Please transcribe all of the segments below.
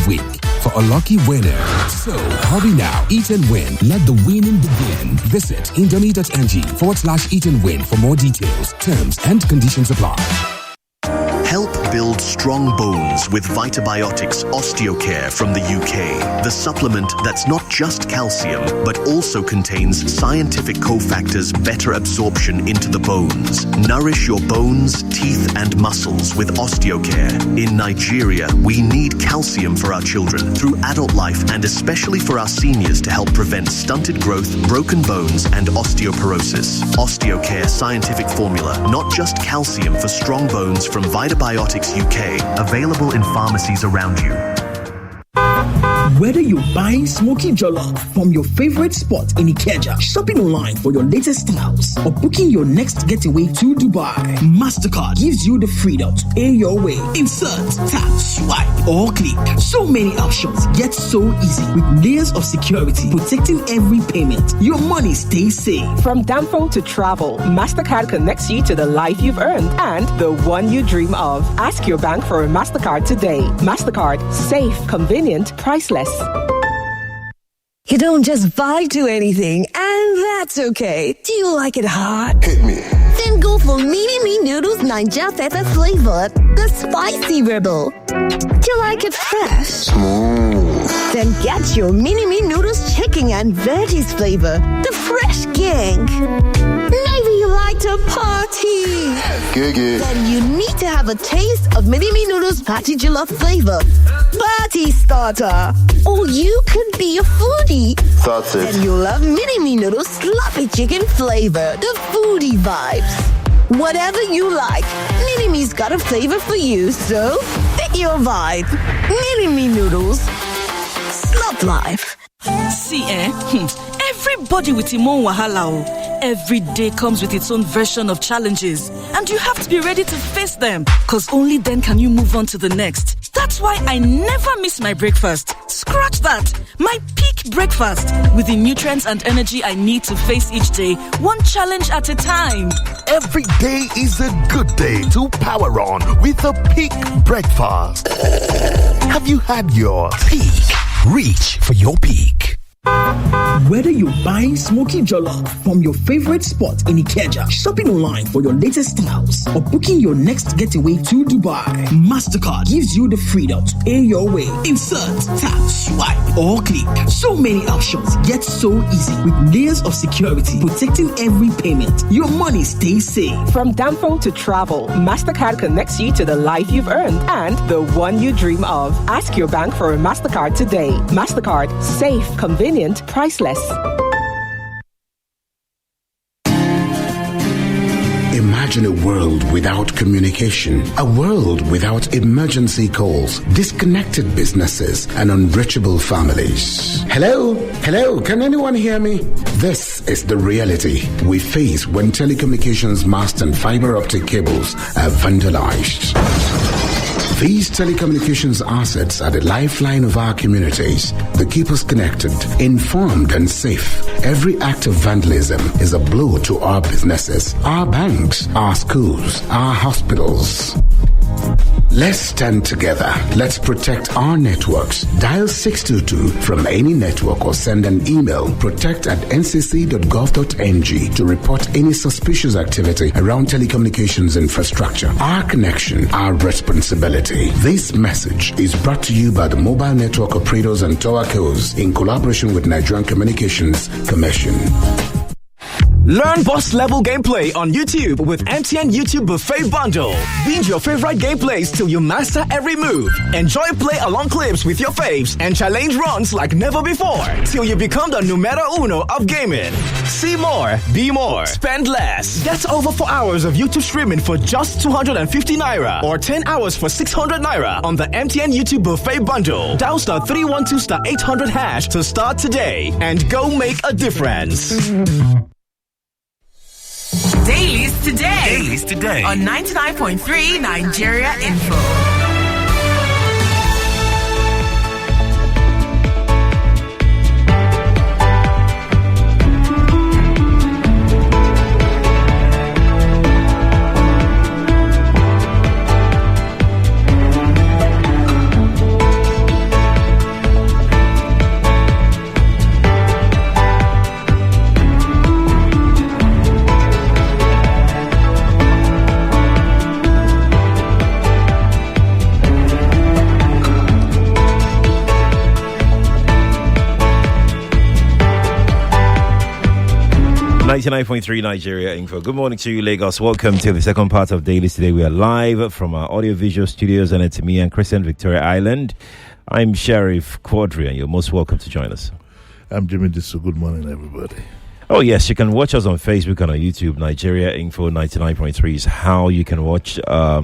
week for a lucky winner. So hurry now, eat and win. Let the winning begin. Visit indomie.ng/eat and win for more details. Terms and conditions apply. Help build strong bones with Vitabiotics Osteocare from the UK. The supplement that's not just calcium, but also contains scientific cofactors better absorption into the bones. Nourish your bones, teeth, and muscles with Osteocare. In Nigeria, we need calcium for our children through adult life and especially for our seniors to help prevent stunted growth, broken bones, and osteoporosis. Osteocare scientific formula, not just calcium for strong bones from Vitabiotics UK, available in pharmacies around you. Whether you're buying smoky jollof from your favorite spot in Ikeja, shopping online for your latest styles, or booking your next getaway to Dubai, MasterCard gives you the freedom to pay your way. Insert, tap, swipe, or click. So many options, yet so easy. With layers of security protecting every payment, your money stays safe. From Danfo to travel, MasterCard connects you to the life you've earned and the one you dream of. Ask your bank for a MasterCard today. MasterCard, safe, convenient, priceless. You don't just vibe to anything, and that's okay. Do you like it hot? Hit me. Then go for Mini Noodles Ninja Pepper flavored, the spicy rebel. Do you like it fresh? Smooth. Then get your Mini Noodles chicken and veggies flavor, the fresh gang. Maybe you like to party. Giggy. Then you need to have a taste of Mini Noodles Patty Jollof flavor, party starter. Or you could be a foodie. That's it. Then you'll love Mini Noodles sloppy chicken flavor, the foodie vibes. Whatever you like, Mini-Me's got a flavor for you, so pick your vibe. Mini-Me Noodles. Slop life. See, everybody with him own wahala. Every day comes with its own version of challenges, and you have to be ready to face them, because only then can you move on to the next. That's why I never miss my breakfast. Scratch that. My peak breakfast, with the nutrients and energy I need to face each day, one challenge at a time. Every day is a good day to power on with a peak breakfast. Have you had your peak? Reach for your peak. Whether you're buying smoky jollof from your favorite spot in Ikeja, shopping online for your latest styles, or booking your next getaway to Dubai, MasterCard gives you the freedom to pay your way. Insert, tap, swipe, or click. So many options, yet so easy. With layers of security protecting every payment, your money stays safe. From Danfo to travel, MasterCard connects you to the life you've earned and the one you dream of. Ask your bank for a MasterCard today. MasterCard, safe, convenient, priceless. Imagine a world without communication, a world without emergency calls, disconnected businesses, and unreachable families. Hello? Hello? Can anyone hear me? This is the reality we face when telecommunications masts and fiber optic cables are vandalized. These telecommunications assets are the lifeline of our communities. They keep us connected, informed, and safe. Every act of vandalism is a blow to our businesses, our banks, our schools, our hospitals. Let's stand together. Let's protect our networks. Dial 622 from any network or send an email protect@ncc.gov.ng to report any suspicious activity around telecommunications infrastructure. Our connection, our responsibility. This message is brought to you by the Mobile Network Operators and Towercos in collaboration with Nigerian Communications Commission. Learn boss level gameplay on YouTube with MTN YouTube Buffet Bundle. Binge your favorite gameplays till you master every move. Enjoy play along clips with your faves and challenge runs like never before till you become the numero uno of gaming. See more, be more, spend less. Get over 4 hours of YouTube streaming for just 250 Naira or 10 hours for 600 Naira on the MTN YouTube Buffet Bundle. Dial *312*800# to start today and go make a difference. Dailies today on 99.3 Nigeria Info. 99.3 Nigeria Info. Good morning to you, Lagos. Welcome to the second part of Dailies today. We are live from our audio-visual studios and it's me and Christian Victoria Island. I'm Sheriff Quadry, and you're most welcome to join us. I'm Jimi Disu. Good morning, everybody. Oh, yes, you can watch us on Facebook and on YouTube. Nigeria Info 99.3 is how you can watch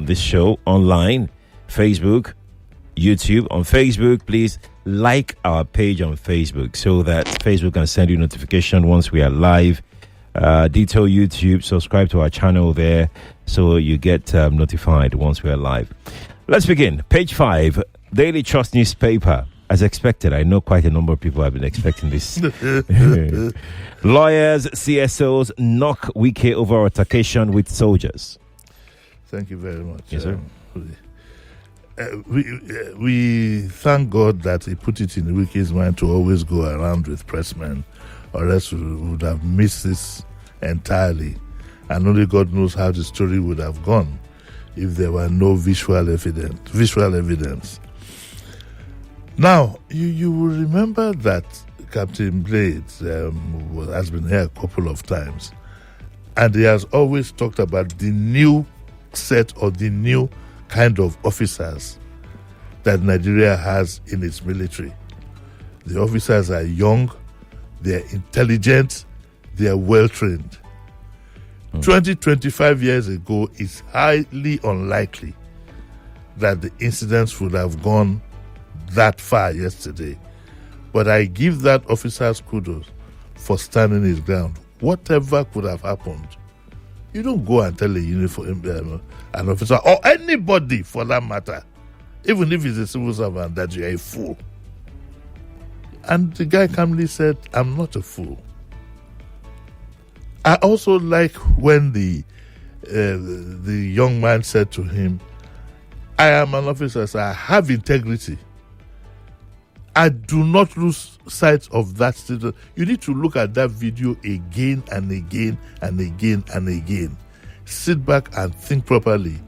this show online. Facebook, YouTube. On Facebook, please like our page on Facebook so that Facebook can send you notification once we are live. Detail YouTube, subscribe to our channel there so you get notified once we are live. Let's begin. Page 5, Daily Trust newspaper. As expected, I know quite a number of people have been expecting this. Lawyers, CSOs knock Weekday over altercation with soldiers. Thank you very much. Yes, sir. We thank God that he put it in Weekday's mind to always go around with pressmen, or else we would have missed this entirely. And only God knows how the story would have gone if there were no visual evidence. Now, you will remember that Captain Blades has been here a couple of times, and he has always talked about the new set or the new kind of officers that Nigeria has in its military. The officers are young, they're intelligent, they're well-trained. 25 years ago, it's highly unlikely that the incidents would have gone that far yesterday. But I give that officer's kudos for standing his ground. Whatever could have happened, you don't go and tell an officer or anybody for that matter, even if he's a civil servant, that you're a fool. And the guy calmly said, I'm not a fool. I also like when the young man said to him, I am an officer, so I have integrity. I do not lose sight of that statement. You need to look at that video again and again and again and again. Sit back and think properly.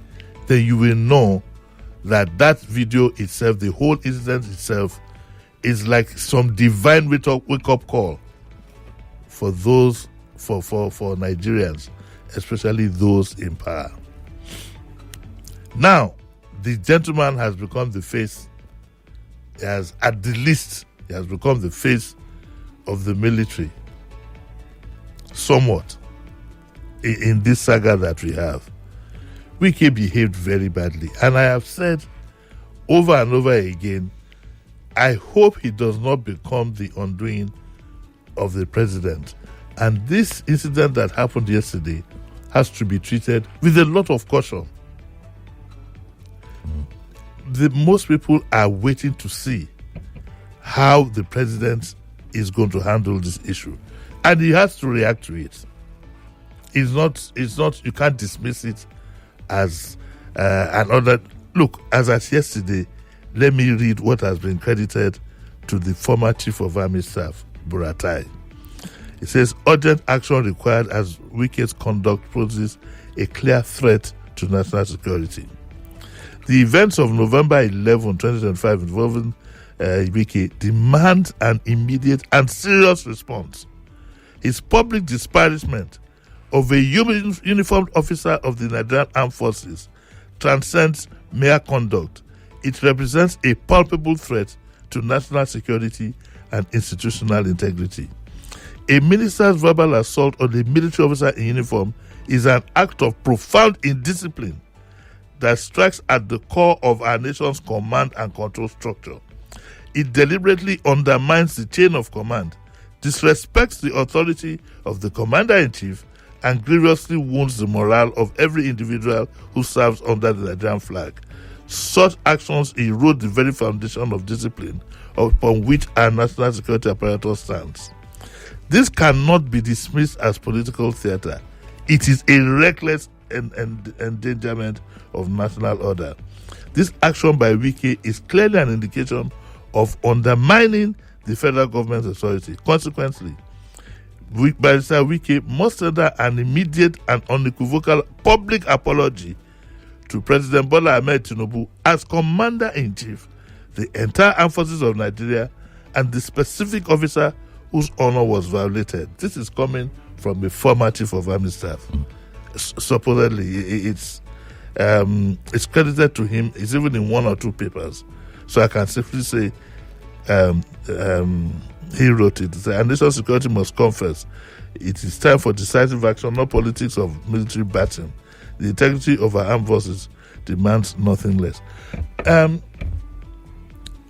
Then you will know that video itself, the whole incident itself, is like some divine wake-up call for those, for Nigerians, especially those in power. Now, the gentleman has become the face. He has become the face of the military somewhat in this saga that we have. Weekday behaved very badly, and I have said over and over again, I hope he does not become the undoing of the president. And this incident that happened yesterday has to be treated with a lot of caution. Most people are waiting to see how the president is going to handle this issue, and he has to react to it. It's not. You can't dismiss it as another. Look, as at yesterday, let me read what has been credited to the former Chief of Army Staff, Buratai. It says, urgent action required as Weekday's conduct poses a clear threat to national security. The events of November 11, 2025 involving Weekday demand an immediate and serious response. His public disparagement of a uniformed officer of the Nigerian Armed Forces transcends mere conduct. It represents a palpable threat to national security and institutional integrity. A minister's verbal assault on a military officer in uniform is an act of profound indiscipline that strikes at the core of our nation's command and control structure. It deliberately undermines the chain of command, disrespects the authority of the commander-in-chief, and grievously wounds the morale of every individual who serves under the Nigerian flag. Such actions erode the very foundation of discipline upon which our national security apparatus stands. This cannot be dismissed as political theater. It is a reckless endangerment of national order. This action by Weekday is clearly an indication of undermining the federal government's authority. Consequently, Barrister Weekday must tender an immediate and unequivocal public apology to President Bola Ahmed Tinubu as Commander-in-Chief, the entire armed forces of Nigeria, and the specific officer whose honor was violated. This is coming from a former chief of army staff. Supposedly, it's credited to him. It's even in one or two papers. So I can safely say he wrote it. And national security must confess it is time for decisive action, not politics of military batting. The integrity of our armed forces demands nothing less.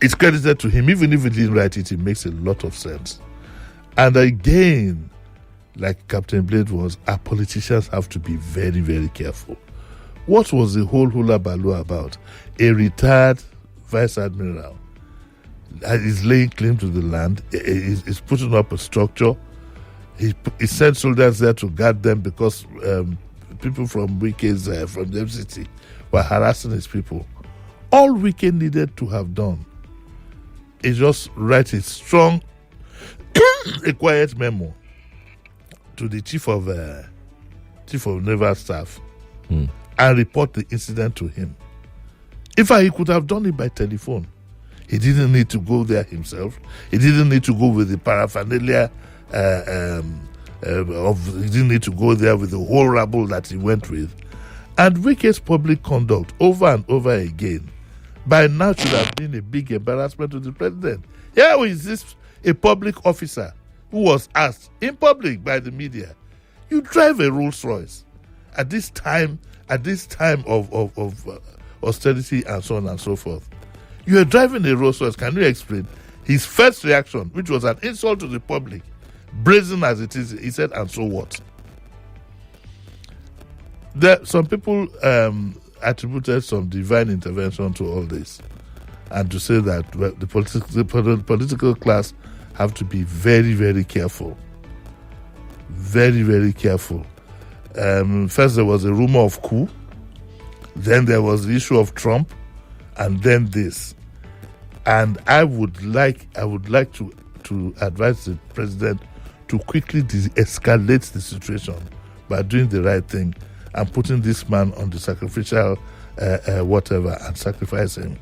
It's credited to him. Even if he didn't write it, it makes a lot of sense. And again, like Captain Blade was, our politicians have to be very, very careful. What was the whole hula baloo about? A retired vice admiral is laying claim to the land, is putting up a structure. He sent soldiers there to guard them because people from Weekdays, from the FCT, were harassing his people. All Weekday needed to have done is just write a strong, a quiet memo to the chief of naval staff and report the incident to him. In fact, he could have done it by telephone. He didn't need to go there himself. He didn't need to go with the paraphernalia. He didn't need to go there with the whole rabble that he went with. And Weekdays public conduct over and over again by now should have been a big embarrassment to the president. Here is this a public officer who was asked in public by the media, you drive a Rolls Royce at this time of austerity and so on and so forth. You are driving a Rolls Royce. Can you explain? His first reaction, which was an insult to the public, brazen as it is, he said, and so what? Some people attributed some divine intervention to all this, and to say that the political class have to be very, very careful. Very, very careful. First, there was a rumor of coup. Then there was the issue of Trump, and then this. And I would like to advise the president to quickly de-escalate the situation by doing the right thing and putting this man on the sacrificial whatever and sacrifice him.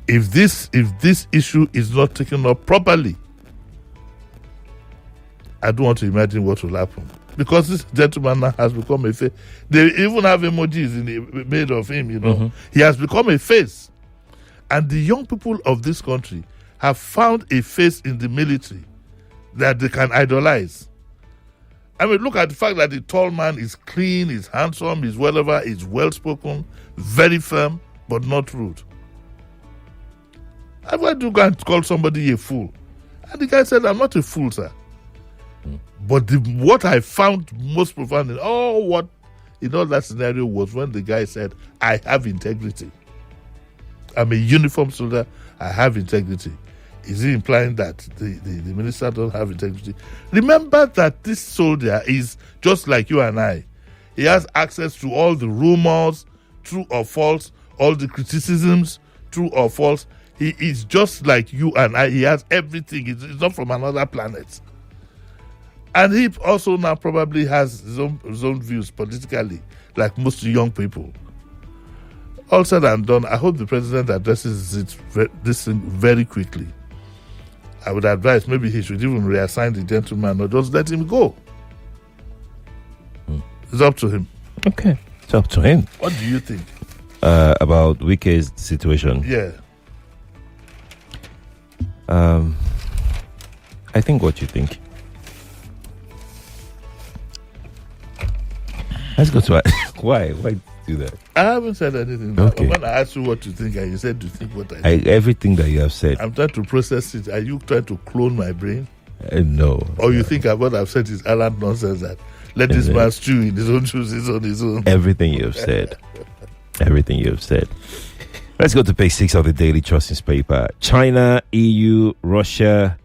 If this issue is not taken up properly, I don't want to imagine what will happen. Because this gentleman now has become a face. They even have emojis made of him, you know. Mm-hmm. He has become a face. And the young people of this country have found a face in the military that they can idolize. I mean, look at the fact that the tall man is clean, is handsome, is whatever, is well-spoken, very firm, but not rude. Why do you go and call somebody a fool? And the guy said, I'm not a fool, sir. But what I found most profound in all that scenario was when the guy said, I have integrity. I'm a uniformed soldier, I have integrity. Is he implying that the minister don't have integrity? Remember that this soldier is just like you and I. He has access to all the rumors, true or false, all the criticisms, true or false. He is just like you and I. He has everything. He's not from another planet. And he also now probably has his own views politically, like most young people. All said and done, I hope the president addresses this thing very quickly. I would advise maybe he should even reassign the gentleman or just let him go. It's up to him. Okay, it's up to him. What do you think? About Weekday's situation? Yeah. I think what you think. Let's go to why do that? I haven't said anything. Okay. When I asked you what you think, and you said to think what I think. Everything that you have said. I'm trying to process it. Are you trying to clone my brain? No. Or you think what I've said is errant nonsense that let this man stew in his own juices on his own? Everything you have said. Everything you have said. Let's go to page 6 of the Daily Trust newspaper. China, EU, Russia.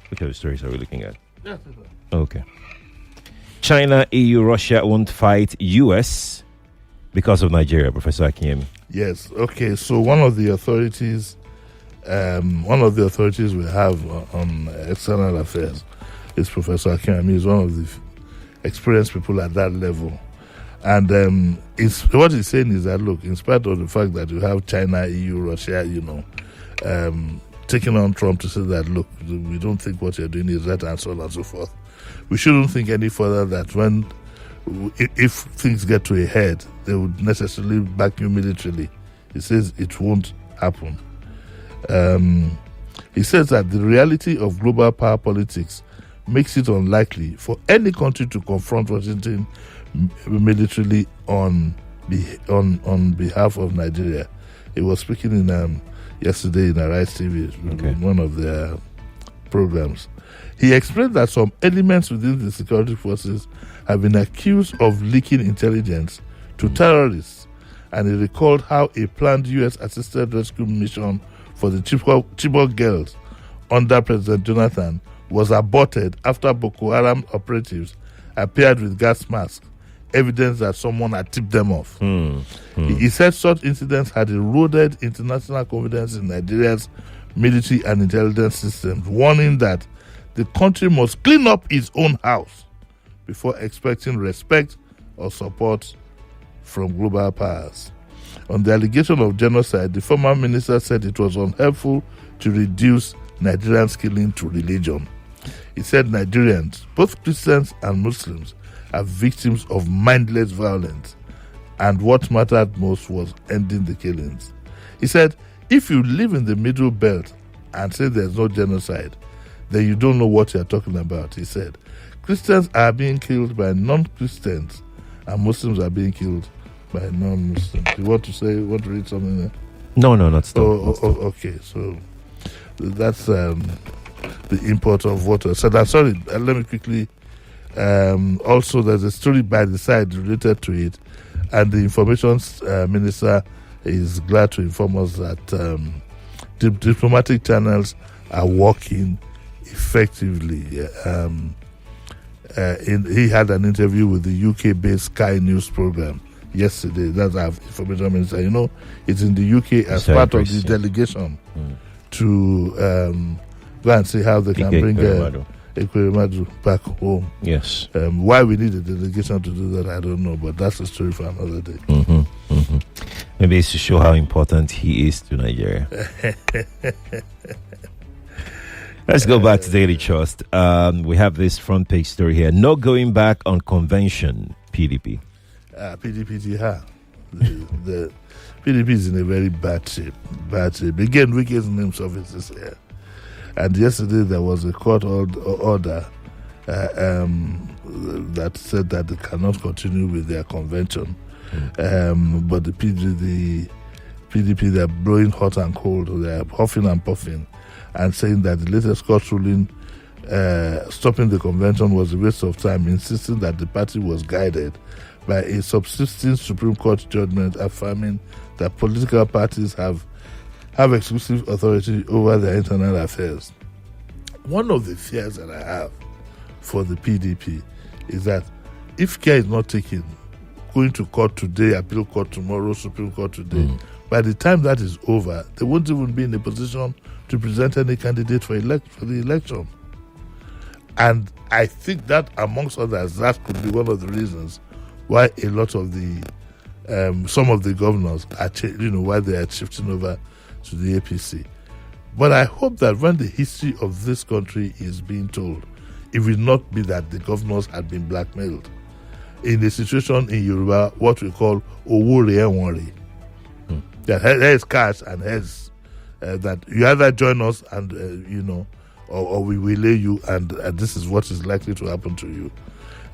Which other stories are we looking at? Okay. China, EU, Russia won't fight US because of Nigeria, Professor Akinyemi. Yes. Okay. So one of the authorities we have on external affairs is Professor Akinyemi. He's one of the experienced people at that level. And what he's saying is that, look, in spite of the fact that you have China, EU, Russia, taking on Trump to say that, look, we don't think what you're doing is right and so on and so forth. We shouldn't think any further that if things get to a head, they would necessarily back you militarily. He says it won't happen. He says that the reality of global power politics makes it unlikely for any country to confront Washington militarily on behalf of Nigeria. He was speaking in yesterday in Arise TV, in one of their programs. He explained that some elements within the security forces have been accused of leaking intelligence to terrorists, and he recalled how a planned U.S.-assisted rescue mission for the Chibok girls under President Jonathan was aborted after Boko Haram operatives appeared with gas masks, evidence that someone had tipped them off. He said such incidents had eroded international confidence in Nigeria's military and intelligence systems, warning that the country must clean up its own house before expecting respect or support from global powers. On the allegation of genocide, the former minister said it was unhelpful to reduce Nigerians' killing to religion. He said Nigerians, both Christians and Muslims, are victims of mindless violence, and what mattered most was ending the killings. He said, if you live in the middle belt and say there's no genocide, then you don't know what you're talking about. He said, Christians are being killed by non-Christians and Muslims are being killed by non-Muslims. You want to read something there? No, not stuff. Okay, so that's the import of what I said. I'm sorry, let me quickly. Also, there's a story by the side related to it, and the information minister is glad to inform us that diplomatic channels are working effectively. He had an interview with the UK-based Sky News program yesterday. That's our information minister. It's in the UK as part of the delegation to go and see how they can bring Ekweremadu back home. Yes. Why we need a delegation to do that, I don't know, but that's a story for another day. Maybe it's to show how important he is to Nigeria. Let's go back to Daily Trust. We have this front page story here. No going back on convention, PDP. PDP, the PDP is in a very bad shape. Again, Wicket's name surfaces here. And yesterday there was a court order that said that they cannot continue with their convention. But the PDP, they're blowing hot and cold. They're huffing and puffing and saying that the latest court ruling stopping the convention was a waste of time, insisting that the party was guided by a subsisting Supreme Court judgment affirming that political parties have exclusive authority over their internal affairs. One of the fears that I have for the PDP is that if care is not taken, going to court today, appeal court tomorrow, Supreme Court today, by the time that is over, they won't even be in a position to present any candidate for the election. And I think that, amongst others, that could be one of the reasons why a lot of some of the governors are, why they are shifting over to the APC. But I hope that when the history of this country is being told, it will not be that the governors had been blackmailed. In a situation in Yoruba, what we call Owore Enwore. That here's cash and here's that you either join us and, or we will lay you and this is what is likely to happen to you.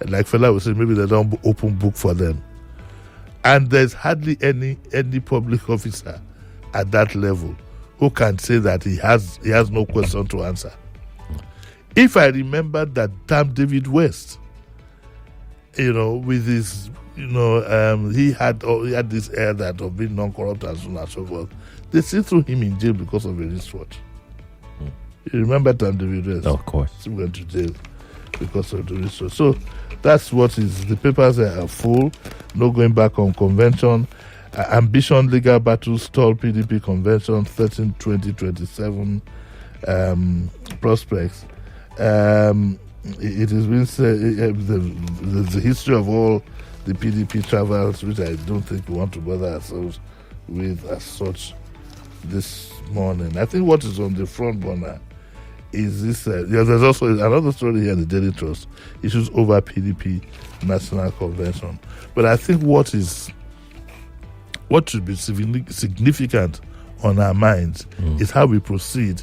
And like Fela was saying, maybe they don't open book for them. And there's hardly any public officer at that level who can say that he has no question to answer. If I remember that damn David West, with his, he had this air that of being non-corrupt and so on and so forth. They still threw him in jail because of a wristwatch. You remember Tam David West? Of course. He went to jail because of the wristwatch. So that's what is. The papers are full. No going back on convention. Ambition legal battle stall PDP convention 13-20-27 prospects. It has been said the history of all the PDP travels, which I don't think we want to bother ourselves with as such this morning. I think what is on the front burner is this. There's also another story here in the Daily Trust, issues over PDP National Convention. But I think what should be significant on our minds is how we proceed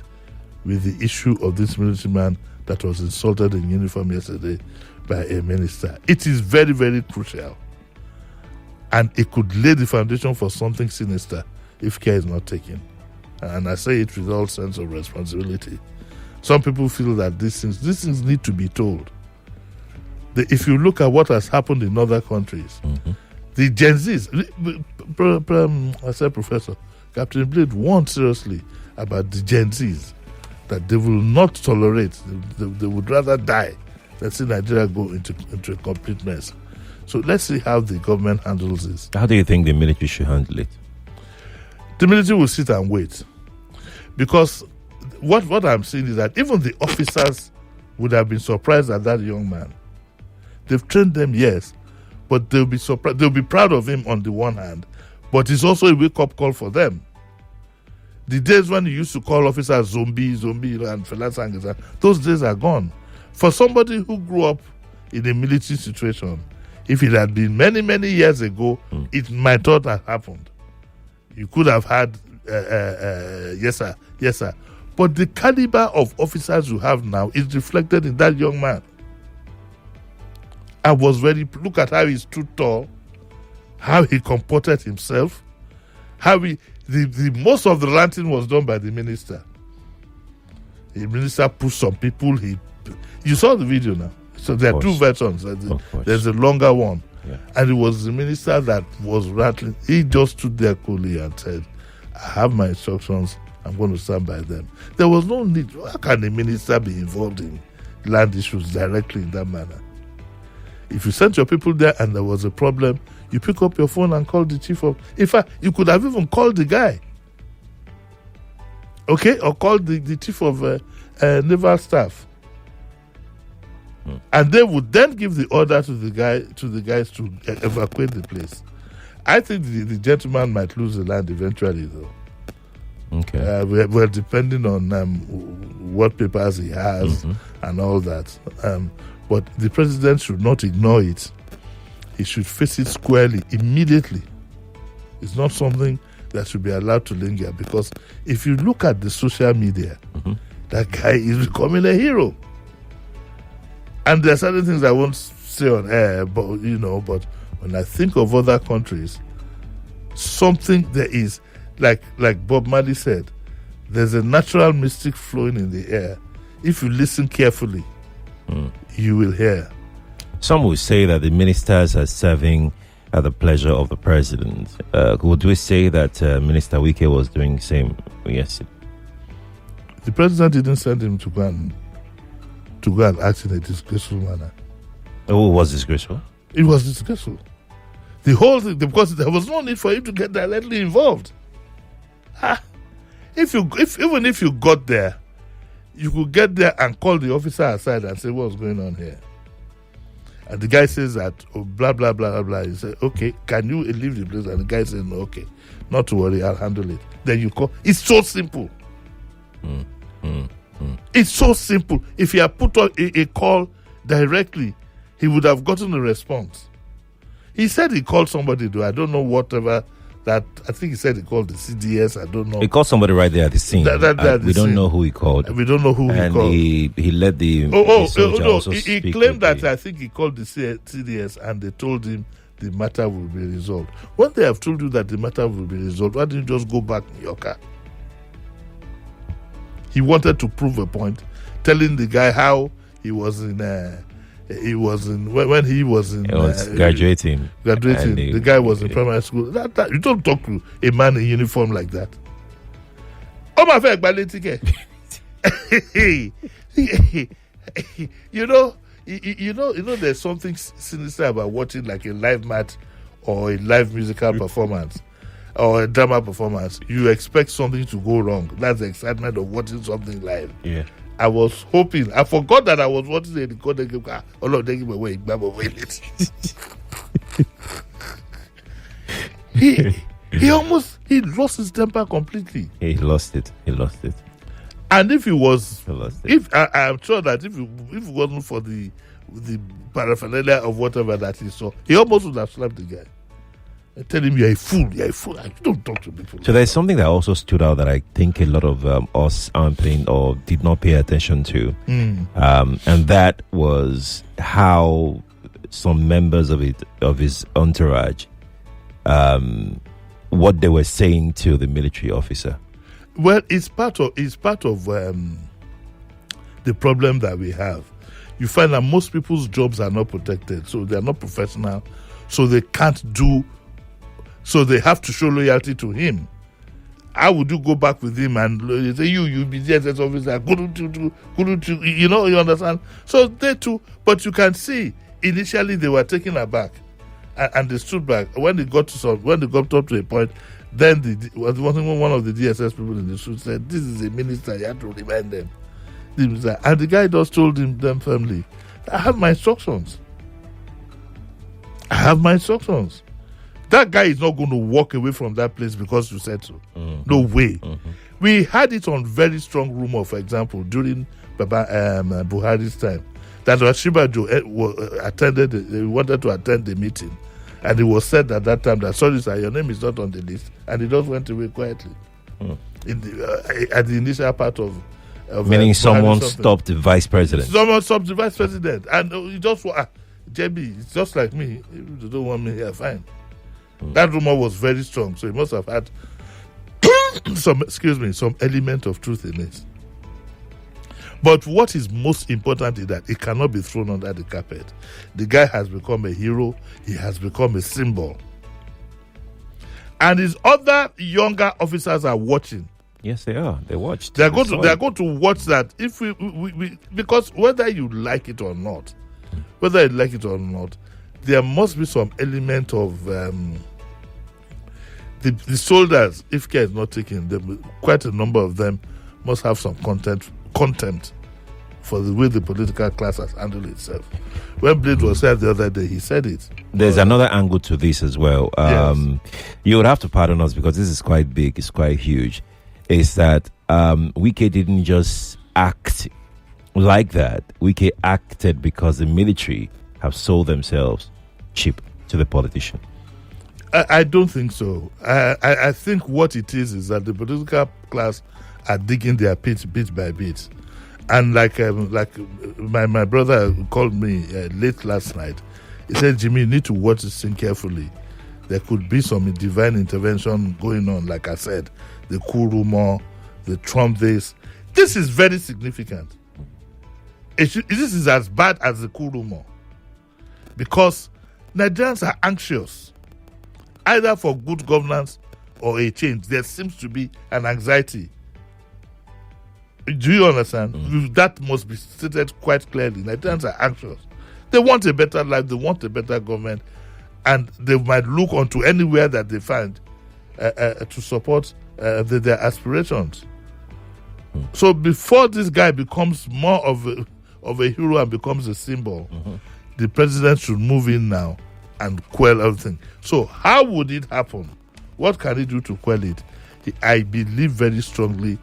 with the issue of this military man that was insulted in uniform yesterday by a minister. It is very, very crucial. And it could lay the foundation for something sinister if care is not taken. And I say it with all sense of responsibility. Some people feel that these things need to be told. If you look at what has happened in other countries, the Gen Zs, I said, Professor, Captain Blade warned seriously about the Gen Zs, that they will not tolerate, they would rather die than see Nigeria go into a complete mess. So let's see how the government handles this. How do you think the military should handle it? The military will sit and wait. Because what I'm seeing is that even the officers would have been surprised at that young man. They've trained them, yes, but they'll be surprised. They'll be proud of him on the one hand, but it's also a wake-up call for them. The days when you used to call officers zombie, and Felasang, those days are gone. For somebody who grew up in a military situation, if it had been many, many years ago, it might not have happened. You could have had, yes, sir. But the caliber of officers you have now is reflected in that young man. I was look at how he stood tall, how he comported himself, how the most of the ranting was done by the minister. The minister pushed some people. You saw the video now. So there are two versions. There's a longer one. Yeah. And it was the minister that was rattling. He just stood there coolly and said, I have my instructions. I'm going to stand by them. There was no need. How can a minister be involved in land issues directly in that manner? If you sent your people there and there was a problem, you pick up your phone and call the chief of... In fact, you could have even called the guy. Okay? Or called the chief of naval staff. And they would then give the order to the guys to evacuate the place. I think the gentleman might lose the land eventually, though. Okay. We're depending on what papers he has and all that. But the president should not ignore it. He should face it squarely, immediately. It's not something that should be allowed to linger, because if you look at the social media, that guy is becoming a hero. And there are certain things I won't say on air, but when I think of other countries, something there is, like Bob Marley said, there's a natural mystic flowing in the air. If you listen carefully, you will hear. Some will say that the ministers are serving at the pleasure of the president. Would we say that Minister Weekday was doing the same yesterday? The president didn't send him to go and act in a disgraceful manner. Oh, it was disgraceful? It was disgraceful. The whole thing, because there was no need for him to get directly involved. Even if you got there, you could get there and call the officer aside and say, what's going on here? And the guy says that, blah, blah, blah, blah, blah. You say, okay, can you leave the place? And the guy says, no, okay, not to worry, I'll handle it. Then you call. It's so simple. It's so simple. If he had put on a call directly, he would have gotten a response. He said he called somebody, though. I don't know whatever that. I think he said he called the CDS. I don't know. He called somebody right there at the scene. We don't know who he called. We don't know who he called. And he let the no. He claimed that I think he called the CDS and they told him the matter will be resolved. When they have told you that the matter will be resolved, why didn't you just go back in your car? He wanted to prove a point, telling the guy how he was graduating. The guy was in primary school. That you don't talk to a man in uniform like that. Oh my friend, there's something sinister about watching like a live match or a live musical performance or a drama performance. You expect something to go wrong. That's the excitement of watching something live. Yeah. I was hoping. I forgot that I was watching the recording. Oh no, they give away. he lost his temper completely. He lost it. And if I'm sure that if it wasn't for the paraphernalia of whatever that he saw, he almost would have slapped the guy and tell him, you're a fool. You don't talk to people. So there's something that also stood out that I think a lot of us aren't paying or did not pay attention to, and that was how some members of his entourage, what they were saying to the military officer. Well, it's part of the problem that we have. You find that most people's jobs are not protected, so they are not professional, so they can't do. So they have to show loyalty to him. How would you go back with him and say, you be DSS officer, couldn't you, you understand? So they too, but you can see, initially they were taken aback and they stood back. When they got up to a point, then one of the DSS people in the suit said, this is a minister, you have to remind them. And the guy just told them firmly, I have my instructions. That guy is not going to walk away from that place because you said so. No way. We had it on very strong rumor, for example, during Buhari's time, that Rashibajo wanted to attend the meeting. And it was said at that time that, sorry sir, your name is not on the list. And he just went away quietly. At the initial part of meaning someone stopped the vice president. Someone stopped the vice president. And he just, JB, it's just like me. If you don't want me here, fine. That rumor was very strong, so it must have had some element of truth in it. But what is most important is that it cannot be thrown under the carpet. The guy has become a hero. He has become a symbol. And his other younger officers are watching. Yes, they are. They watched. They are going to watch that. If we because whether you like it or not, there must be some element of the soldiers, if care is not taken, quite a number of them must have some contempt for the way the political class has handled itself. When Blade was said the other day, he said it. There's another angle to this as well. Yes. You would have to pardon us because this is quite big, it's quite huge. Is that Weekday didn't just act like that. Weekday acted because the military have sold themselves cheap to the politician. I don't think so. I think what it is that the political class are digging their pit bit by bit. And like my brother called me late last night, he said, Jimmy, you need to watch this thing carefully. There could be some divine intervention going on, like I said, the coup rumor, the Trump this. This is very significant. This is as bad as the coup rumor. Because Nigerians are anxious, either for good governance or a change. There seems to be an anxiety. Do you understand? That must be stated quite clearly. Nigerians are anxious. They want a better life. They want a better government. And they might look onto anywhere that they find to support their aspirations. So before this guy becomes more of a hero and becomes a symbol, the president should move in now and quell everything. So how would it happen? What can he do to quell it? I believe very strongly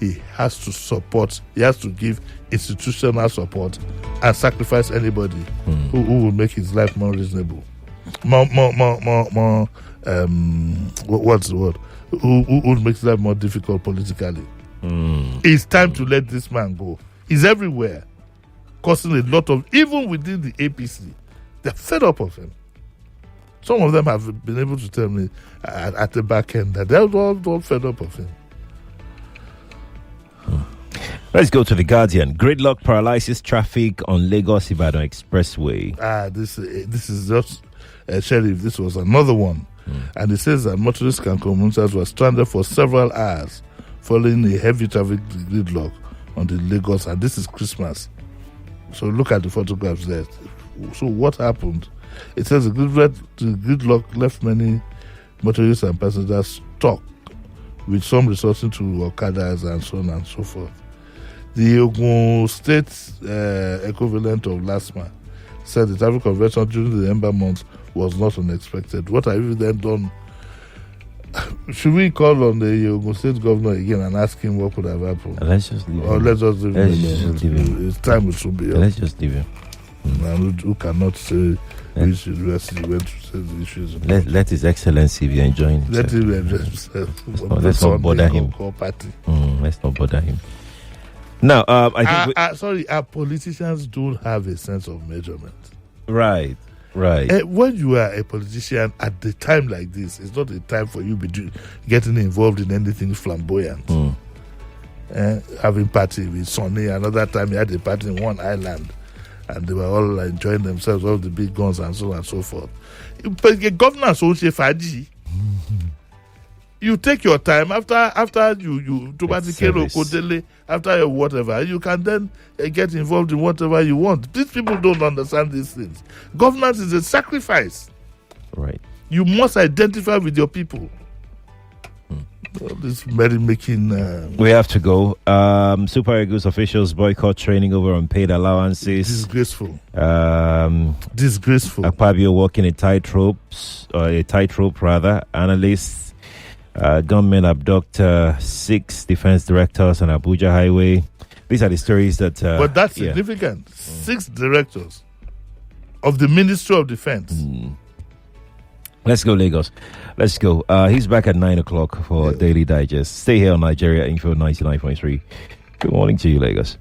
he has to support, he has to give institutional support and sacrifice anybody who will make his life more reasonable. What's the word? Who would make his life more difficult politically. It's time to let this man go. He's everywhere, causing a lot of, even within the APC, they're fed up of him. Some of them have been able to tell me at the back end that they're all fed up of him. Let's go to The Guardian. Gridlock paralyzes traffic on Lagos-Ibadan Expressway. This is just, Sheriff, this was another one. And it says that motorists and commuters were stranded for several hours following a heavy traffic gridlock on the Lagos, and this is Christmas. So look at the photographs there. So what happened? It says the gridlock left many motorists and passengers stuck, with some resorting to Okadas and so on and so forth. The Ogun State equivalent of LASMA said the traffic congestion during the Ember months was not unexpected. What have you then done Should we call on the Ogun State governor again and ask him what could have happened? Let's just leave him. Or let's just leave him. It's time it should be up. Let's just leave him. And who cannot say which university went to say the issues? Let His Excellency be enjoying it. Let him enjoy himself. Let's not bother him. Let's not bother him. Now, I think... our politicians don't have a sense of measurement. Right. When you are a politician at the time like this, it's not a time for you to be getting involved in anything flamboyant. Having party with Sonny, another time he had a party in one island, and they were all enjoying themselves, all the big guns and so on and so forth. But the governance also faji. You take your time after you after whatever, you can then get involved in whatever you want. These people don't understand these things. Governance is a sacrifice. Right. You must identify with your people. This merry-making... We have to go. Super Eagles officials boycott training over unpaid allowances. Disgraceful. Disgraceful. Akpabio walking a tightrope, Analysts. Gunmen abduct 6 defense directors on Abuja Highway. These are the stories that... but that's significant. 6 directors of the Ministry of Defense. Let's go, Lagos. Let's go. He's back at 9 o'clock for Daily Digest. Stay here on Nigeria Info 99.3. Good morning to you, Lagos.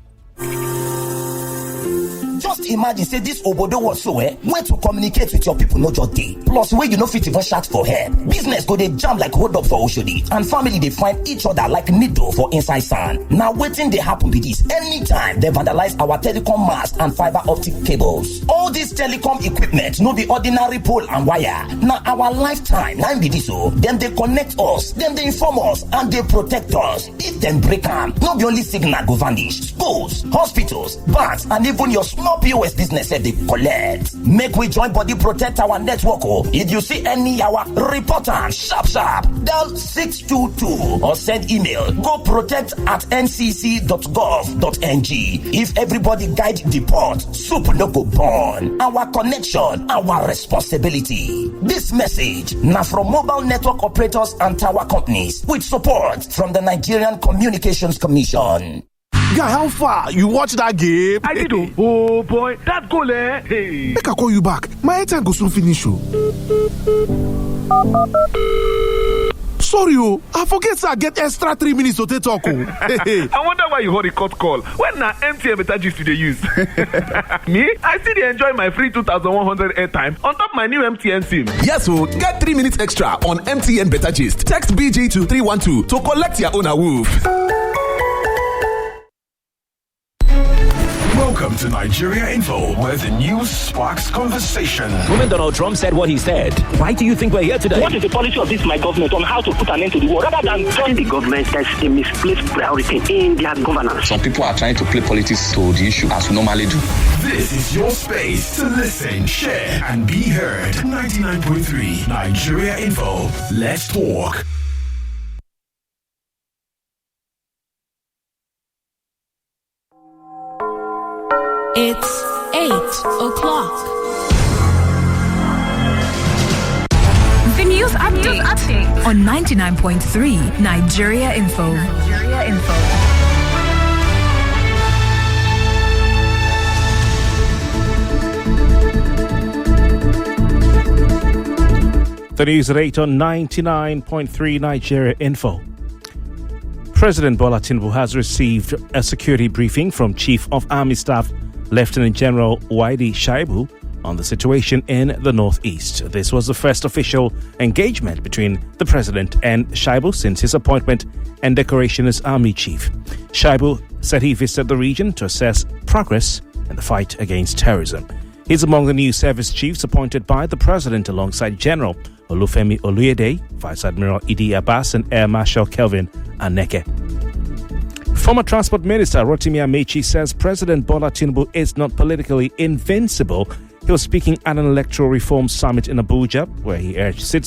Just imagine, say this obodo was so when to communicate with your people no just day. Plus, where you no fit even shout for help. Business go they jam like hold up for Oshodi, and family they find each other like needle for inside sand. Now waiting they happen with this. Anytime they vandalize our telecom mast and fiber optic cables. All this telecom equipment no be ordinary pole and wire. Now our lifetime, now be this so. Then they connect us, then they inform us, and they protect us. If them break am, no be only signal go vanish. Schools, hospitals, banks, and even your small POS business said they collect. Make we join body protect our network. If you see any report am sharp. Dial 622 or send email. Go protect@ncc.gov.ng. If everybody guide the port, soup no go burn. Our connection, our responsibility. This message now from mobile network operators and tower companies with support from the Nigerian Communications Commission. Guy, how far? You watch that game? I did. Oh boy, that goal eh? Hey. Make I call you back. My airtime go soon finish. Sorry, I forget I get extra 3 minutes to talk. I wonder why you hold a cut call. When na MTN better gist they use. Me, I still enjoy my free 2,100 airtime on top my new MTN SIM. Yes, so get 3 minutes extra on MTN Better Gist. Text BG to 312 to collect your own awoof. Welcome to Nigeria Info, where the news sparks conversation. When Donald Trump said what he said, why do you think we're here today? What is the policy of this my government on how to put an end to the war? Rather than telling the government there's a misplaced priority in their governance. Some people are trying to play politics to the issue as we normally do. This is your space to listen, share, and be heard. 99.3 Nigeria Info. Let's talk. It's 8 o'clock. The news update on 99.3 Nigeria Info. The news at 8 on 99.3 Nigeria Info. President Bola Tinubu has received a security briefing from Chief of Army Staff Lieutenant General Weekday Shaibu on the situation in the Northeast. This was the first official engagement between the president and Shaibu since his appointment and decoration as Army Chief. Shaibu said he visited the region to assess progress in the fight against terrorism. He's among the new service chiefs appointed by the president alongside General Olufemi Oluyede, Vice Admiral Idi Abbas, and Air Marshal Kelvin Aneke. Former Transport Minister Rotimi Amechi says President Bola Tinubu is not politically invincible. He was speaking at an electoral reform summit in Abuja, where he urged citizens